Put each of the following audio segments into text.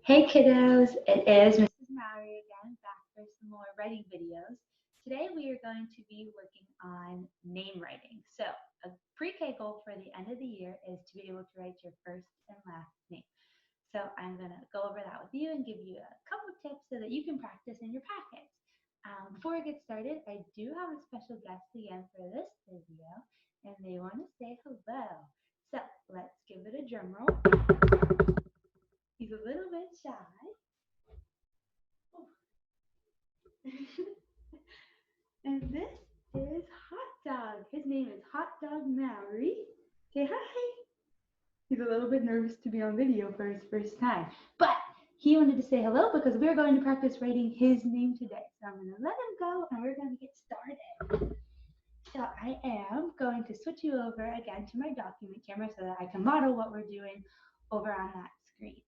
Hey kiddos, it is Mrs. Mallory again, back for some more writing videos. Today we are going to be working on name writing. So a pre-K goal for the end of the year is to be able to write your first and last name. So I'm going to go over that with you and give you a couple tips so that you can practice in your packets. Before we get started, I do have a special guest again for this video, and they want to say hello. So let's give it a drum roll. He's a little bit shy. And this is Hot Dog. His name is Hot Dog Maori. Say hi. He's a little bit nervous to be on video for his first time, but he wanted to say hello because we're going to practice writing his name today. So I'm going to let him go and we're going to get started. So I am going to switch you over again to my document camera so that I can model what we're doing over on that screen.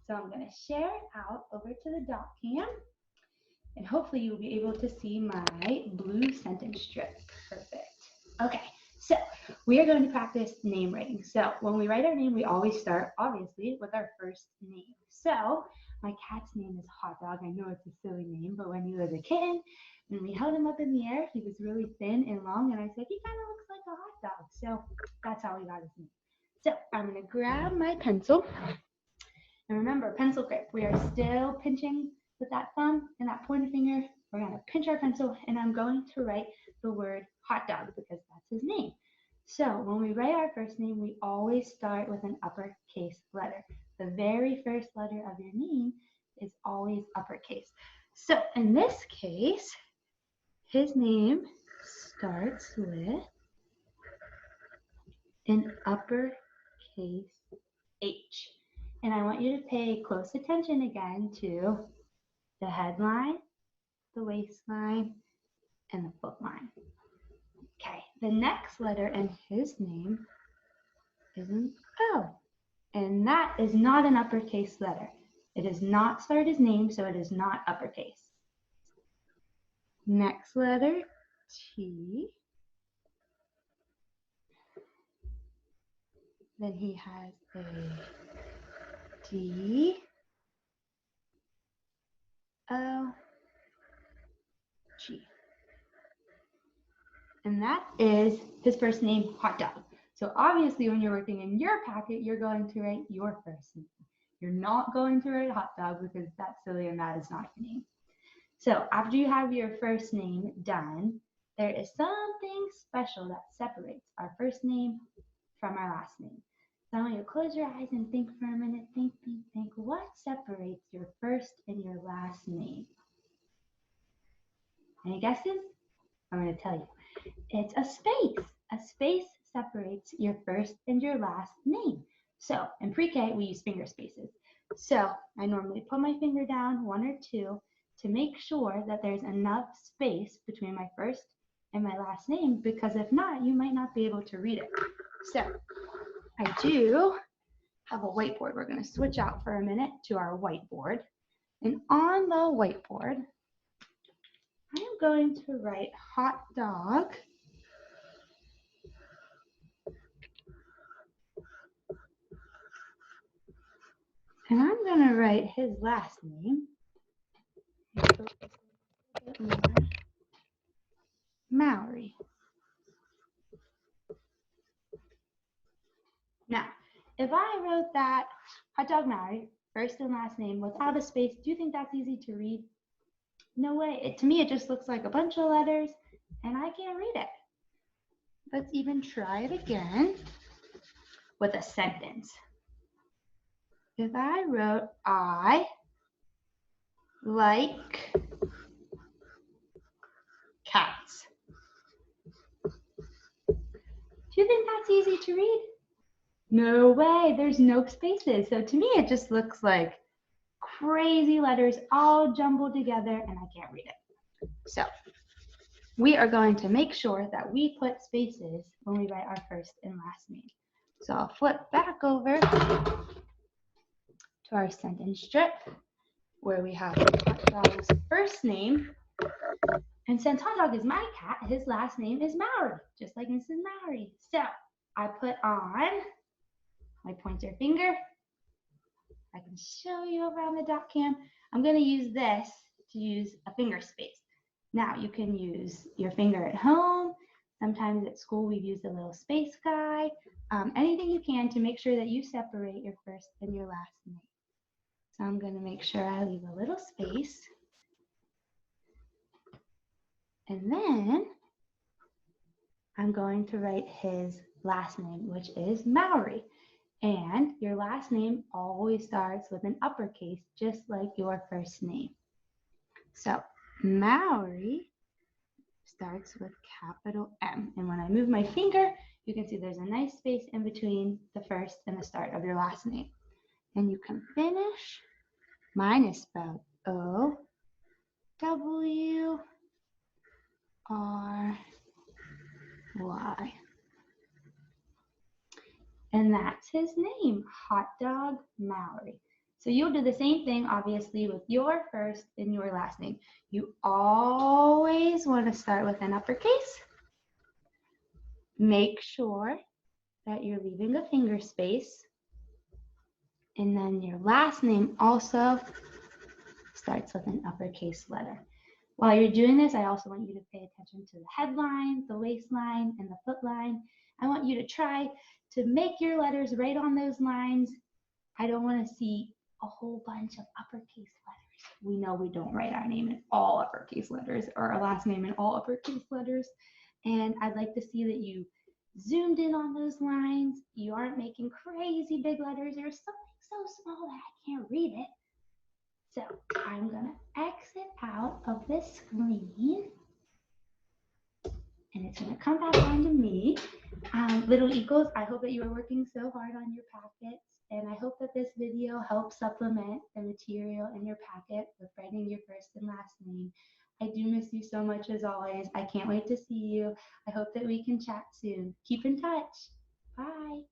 So I'm going to share it out over to the doc cam. And hopefully you'll be able to see my blue sentence strip. Perfect. Okay, so we are going to practice name writing. So when we write our name, we always start, obviously, with our first name. So my cat's name is Hot Dog. I know it's a silly name, but when he was a kitten, when we held him up in the air, he was really thin and long, and I said, he kind of looks like a hot dog. So that's how we got his name. So I'm going to grab my pencil. And remember, pencil grip. We are still pinching with that thumb and that pointer finger. We're going to pinch our pencil, and I'm going to write the word hot dog because that's his name. So when we write our first name, we always start with an uppercase letter. The very first letter of your name is always uppercase. So in this case, his name starts with an uppercase H. And I want you to pay close attention again to the headline, the waistline, and the foot line. Okay, the next letter in his name is an O. And that is not an uppercase letter. It does not start his name, so it is not uppercase. Next letter, T. Then he has a D, O, G. And that is his first name, Hot Dog. So obviously when you're working in your packet, you're going to write your first name. You're not going to write Hot Dog because that's silly and that is not your name. So after you have your first name done, there is something special that separates our first name from our last name. So I want you to close your eyes and think for a minute. Think. What separates your first and your last name? Any guesses? I'm going to tell you. It's a space. A space separates your first and your last name. So in pre-K, we use finger spaces. So I normally put my finger down, one or two, to make sure that there's enough space between my first and my last name, because if not, you might not be able to read it. So I do have a whiteboard. We're going to switch out for a minute to our whiteboard. And on the whiteboard, I am going to write hot dog. And I'm going to write his last name, Maori. Now, if I wrote that Hot Dog Maori, first and last name, without a space, do you think that's easy to read? No way. To me, it just looks like a bunch of letters, and I can't read it. Let's even try it again with a sentence. If I wrote, I like cats. Do you think that's easy to read? No way, there's no spaces. So to me, it just looks like crazy letters all jumbled together, and I can't read it. So we are going to make sure that we put spaces when we write our first and last name. So I'll flip back over to our sentence strip where we have Hot Dog's first name. And since Hot Dog is my cat, his last name is Maori, just like Mrs. Maori. So I put on my pointer finger. I can and show you around the dot cam. I'm going to use this to use a finger space. Now you can use your finger at home. Sometimes at school we've used a little space guy. Anything you can to make sure that you separate your first and your last name. So I'm going to make sure I leave a little space. And then I'm going to write his last name, which is Mowry. And your last name always starts with an uppercase, just like your first name. So Mowry starts with capital M. And when I move my finger, you can see there's a nice space in between the first and the start of your last name. And you can finish. Mine is spelled O-W-R-Y. And that's his name, Hot Dog Mowry. So you'll do the same thing, obviously, with your first and your last name. You always want to start with an uppercase. Make sure that you're leaving a finger space. And then your last name also starts with an uppercase letter. While you're doing this, I also want you to pay attention to the headline, the waistline, and the footline. I want you to try to make your letters right on those lines. I don't want to see a whole bunch of uppercase letters. We know we don't write our name in all uppercase letters or our last name in all uppercase letters. And I'd like to see that you zoomed in on those lines. You aren't making crazy big letters or something so small that I can't read it. So I'm going to exit out of this screen. And it's going to come back onto me. Little Eagles, I hope that you are working so hard on your packets. And I hope that this video helps supplement the material in your packet with writing your first and last name. I do miss you so much as always. I can't wait to see you. I hope that we can chat soon. Keep in touch. Bye.